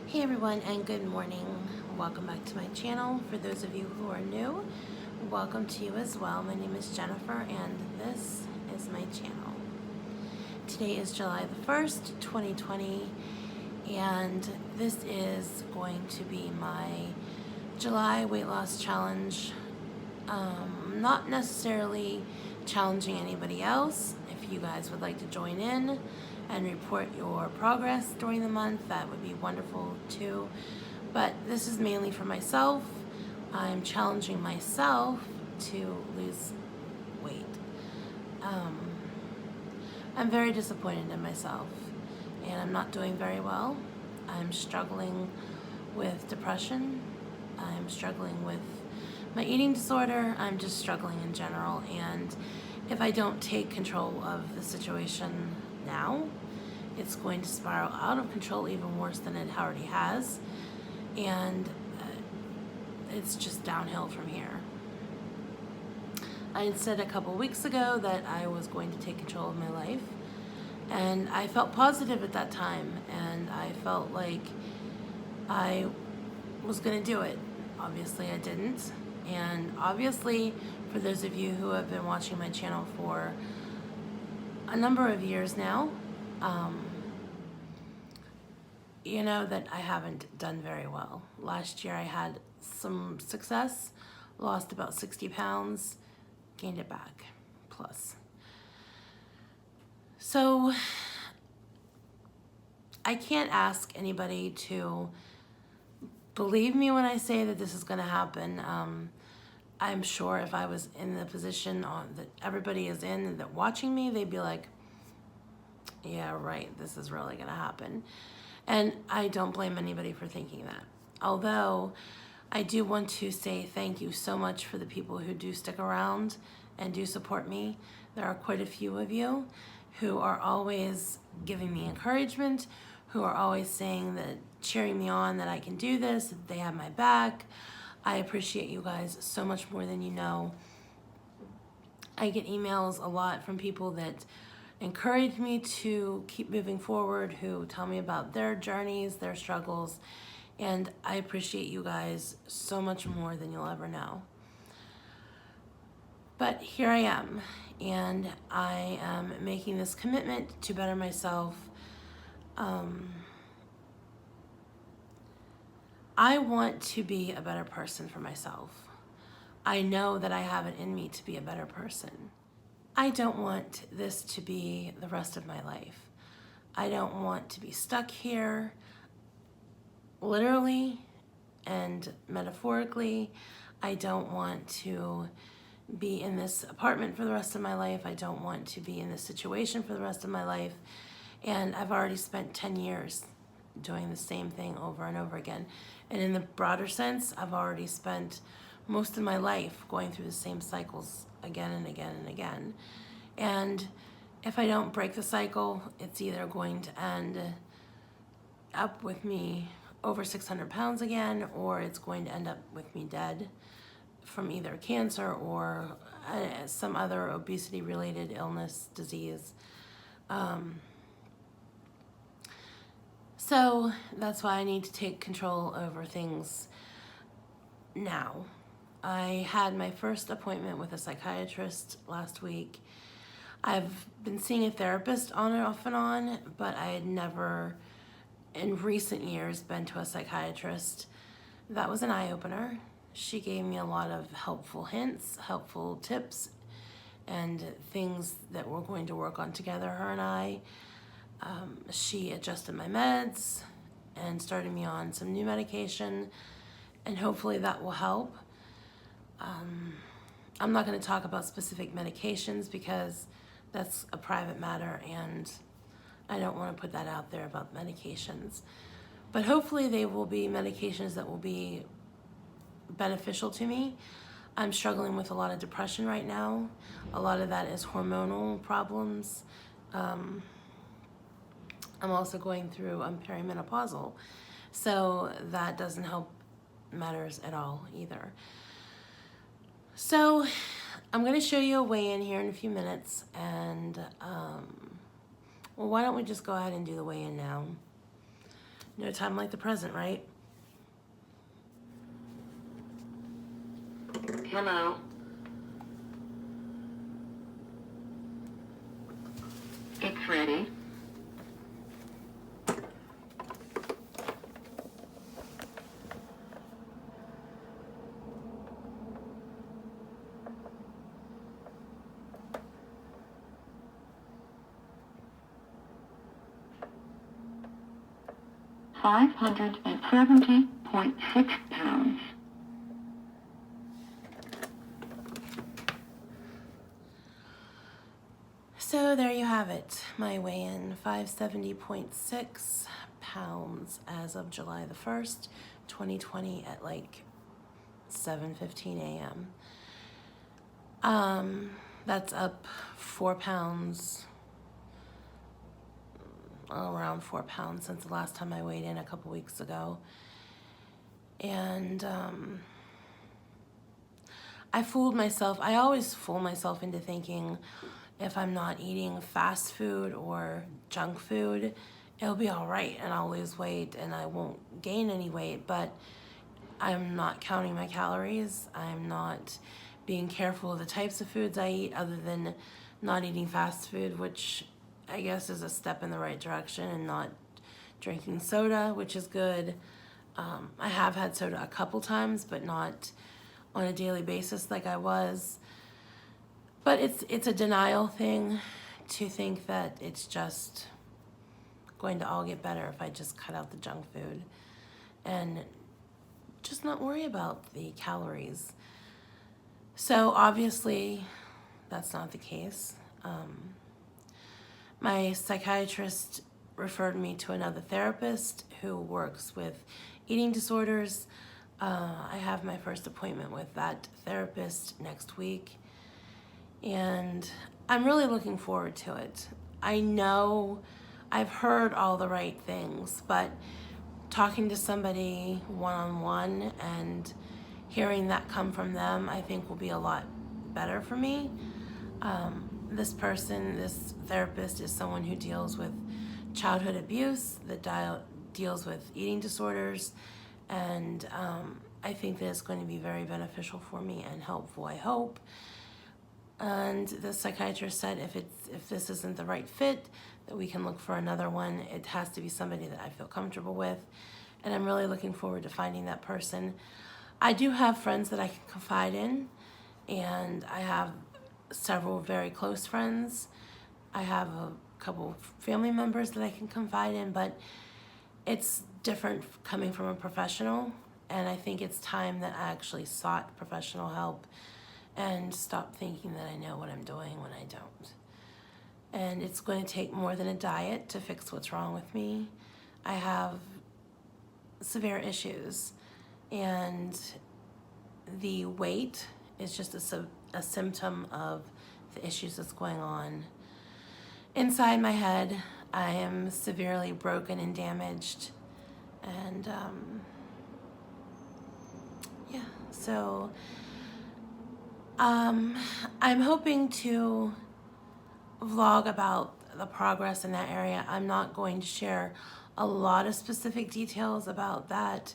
Hey everyone, and good morning. Welcome back to my channel. For those of you who are new, welcome to you as well. My name is Jennifer and this is my channel. Today is July the 1st, 2020, and this is going to be my July weight loss challenge. Not necessarily challenging anybody else. If you guys would like to join in and report your progress during the month, that would be wonderful too. But this is mainly for myself. I'm challenging myself to lose weight. I'm very disappointed in myself and I'm not doing very well. I'm struggling with depression. I'm struggling with my eating disorder. I'm just struggling in general, and if I don't take control of the situation now, it's going to spiral out of control even worse than it already has, and it's just downhill from here. I had said a couple weeks ago that I was going to take control of my life, and I felt positive at that time, and I felt like I was going to do it. Obviously I didn't, and obviously for those of you who have been watching my channel for a number of years now, you know that I haven't done very well. Last year I had some success, lost about 60 pounds, gained it back, plus. So I can't ask anybody to believe me when I say that this is going to happen. I'm sure if I was in the position that everybody is in, that watching me, they'd be like, yeah, right, this is really going to happen. And I don't blame anybody for thinking that. Although I do want to say thank you so much for the people who do stick around and do support me. There are quite a few of you who are always giving me encouragement, who are always saying that, cheering me on, that I can do this, that they have my back. I appreciate you guys so much more than you know. I get emails a lot from people that encourage me to keep moving forward, who tell me about their journeys, their struggles, and I appreciate you guys so much more than you'll ever know. But here I am, and I am making this commitment to better myself. I want to be a better person for myself. I know that I have it in me to be a better person. I don't want this to be the rest of my life. I don't want to be stuck here, literally and metaphorically. I don't want to be in this apartment for the rest of my life. I don't want to be in this situation for the rest of my life. And I've already spent 10 years doing the same thing over and over again. And in the broader sense, I've already spent most of my life going through the same cycles again and again and again. And if I don't break the cycle, it's either going to end up with me over 600 pounds again, or it's going to end up with me dead from either cancer or some other obesity-related illness, disease. So that's why I need to take control over things now. I had my first appointment with a psychiatrist last week. I've been seeing a therapist on and off and on, but I had never in recent years been to a psychiatrist. That was an eye-opener. She gave me a lot of helpful hints, helpful tips, and things that we're going to work on together, her and I. She adjusted my meds and started me on some new medication, and hopefully that will help. I'm not going to talk about specific medications because that's a private matter and I don't want to put that out there about medications. But hopefully they will be medications that will be beneficial to me. I'm struggling with a lot of depression right now. A lot of that is hormonal problems. I'm also going through perimenopausal, so that doesn't help matters at all either. So I'm going to show you a weigh-in here in a few minutes, and well, why don't we just go ahead and do the weigh-in now. No time like the present, right? Hello. It's ready. £570.6. So there you have it. My weigh-in, 570.6 pounds as of July the 1st, 2020 at like 7:15 a.m. That's up 4 pounds, around 4 pounds since the last time I weighed in a couple weeks ago. And I fooled myself. I always fool myself into thinking if I'm not eating fast food or junk food, it'll be all right and I'll lose weight and I won't gain any weight. But I'm not counting my calories. I'm not being careful of the types of foods I eat other than not eating fast food, which I guess is a step in the right direction, and not drinking soda, which is good. I have had soda a couple times, but not on a daily basis like I was. But it's a denial thing to think that it's just going to all get better if I just cut out the junk food and just not worry about the calories. So obviously that's not the case. My psychiatrist referred me to another therapist who works with eating disorders. I have my first appointment with that therapist next week, and I'm really looking forward to it. I know I've heard all the right things, but talking to somebody one-on-one and hearing that come from them, I think will be a lot better for me. This therapist is someone who deals with childhood abuse, that deals with eating disorders, and I think that it's going to be very beneficial for me and helpful, I hope. And the psychiatrist said if this isn't the right fit, that we can look for another one. It has to be somebody that I feel comfortable with, and I'm really looking forward to finding that person. I do have friends that I can confide in, and I have several very close friends. I have a couple family members that I can confide in, but it's different coming from a professional, and I think it's time that I actually sought professional help and stop thinking that I know what I'm doing when I don't. And it's going to take more than a diet to fix what's wrong with me. I have severe issues, and the weight is just a symptom of the issues that's going on. Inside my head, I am severely broken and damaged, and yeah, so I'm hoping to vlog about the progress in that area. I'm not going to share a lot of specific details about that,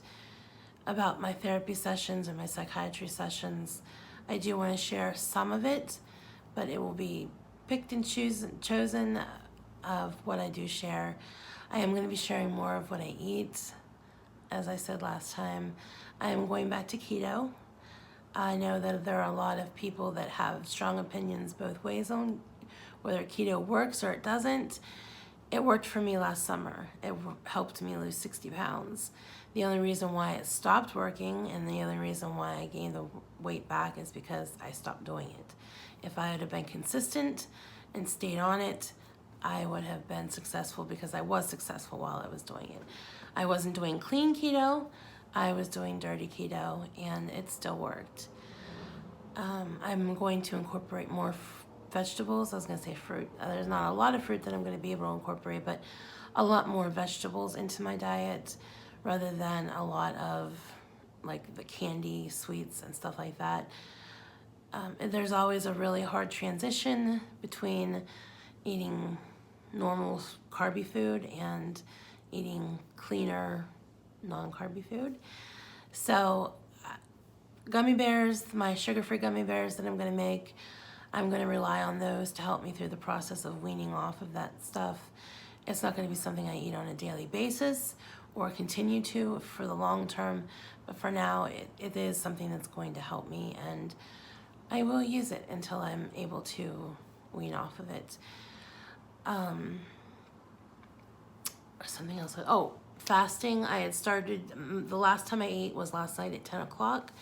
about my therapy sessions or my psychiatry sessions. I do want to share some of it, but it will be picked and chosen of what I do share. I am going to be sharing more of what I eat. As I said last time, I am going back to keto. I know that there are a lot of people that have strong opinions both ways on whether keto works or it doesn't. It worked for me last summer. It helped me lose 60 pounds. The only reason why it stopped working and the only reason why I gained the weight back is because I stopped doing it. If I had been consistent and stayed on it, I would have been successful, because I was successful while I was doing it. I wasn't doing clean keto, I was doing dirty keto, and it still worked. I'm going to incorporate more vegetables. I was going to say fruit. There's not a lot of fruit that I'm going to be able to incorporate, but a lot more vegetables into my diet rather than a lot of like the candy, sweets, and stuff like that. There's always a really hard transition between eating normal carby food and eating cleaner, non-carby food. So gummy bears, my sugar-free gummy bears that I'm gonna make, I'm gonna rely on those to help me through the process of weaning off of that stuff. It's not gonna be something I eat on a daily basis or continue to for the long term, but for now, it is something that's going to help me, and I will use it until I'm able to wean off of it. Something else. Oh, fasting. I had started, the last time I ate was last night at 10 o'clock.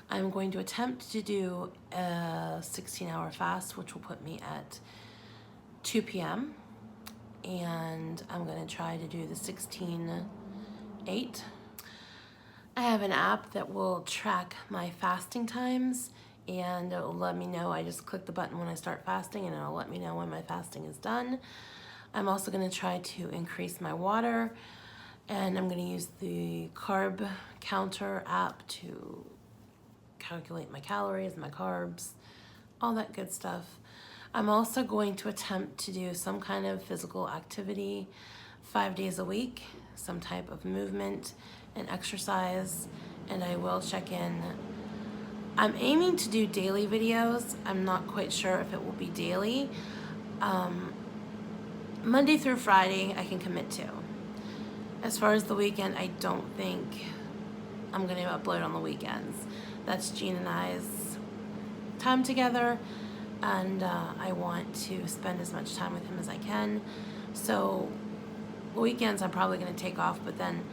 I'm going to attempt to do a 16-hour fast, which will put me at 2 p.m. And I'm going to try to do the 16-8. I have an app that will track my fasting times, and it will let me know. I just click the button when I start fasting, and it'll let me know when my fasting is done. I'm also going to try to increase my water, and I'm going to use the carb counter app to calculate my calories, my carbs, all that good stuff. I'm also going to attempt to do some kind of physical activity 5 days a week, some type of movement and exercise, and I will check in. I'm aiming to do daily videos. I'm not quite sure if it will be daily. Monday through Friday I can commit to. As far as the weekend, I don't think I'm going to upload on the weekends. That's Jean and I's time together, and I want to spend as much time with him as I can. So weekends I'm probably going to take off, but then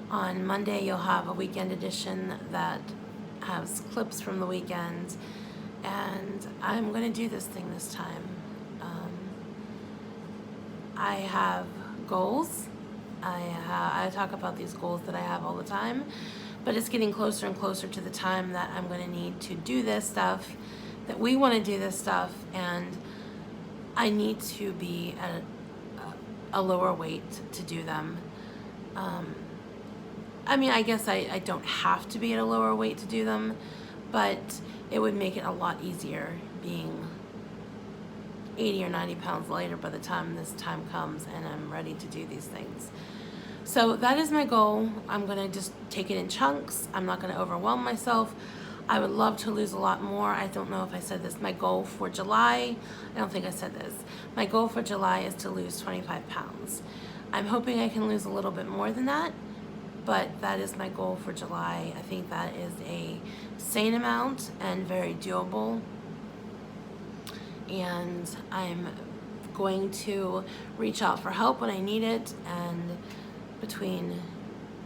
on Monday you'll have a weekend edition that has clips from the weekend, and I'm going to do this thing this time. I have goals. I talk about these goals that I have all the time, but it's getting closer and closer to the time that I'm going to need to do this stuff, that we want to do this stuff, and I need to be at a lower weight to do them. I mean, I guess I don't have to be at a lower weight to do them, but it would make it a lot easier being 80 or 90 pounds lighter by the time this time comes and I'm ready to do these things. So that is my goal. I'm going to just take it in chunks. I'm not going to overwhelm myself. I would love to lose a lot more. I don't know if I said this. My goal for July, I don't think I said this. My goal for July is to lose 25 pounds. I'm hoping I can lose a little bit more than that, but that is my goal for July. I think that is a sane amount and very doable. And I'm going to reach out for help when I need it, and between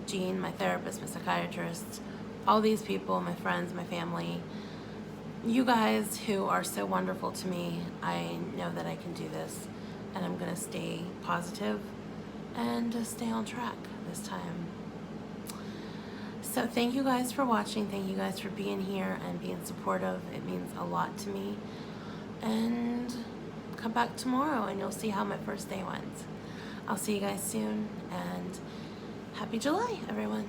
Jean, my therapist, my psychiatrist, all these people, my friends, my family, you guys who are so wonderful to me, I know that I can do this, and I'm going to stay positive and just stay on track this time. So thank you guys for watching. Thank you guys for being here and being supportive. It means a lot to me. And come back tomorrow and you'll see how my first day went. I'll see you guys soon, and happy July, everyone.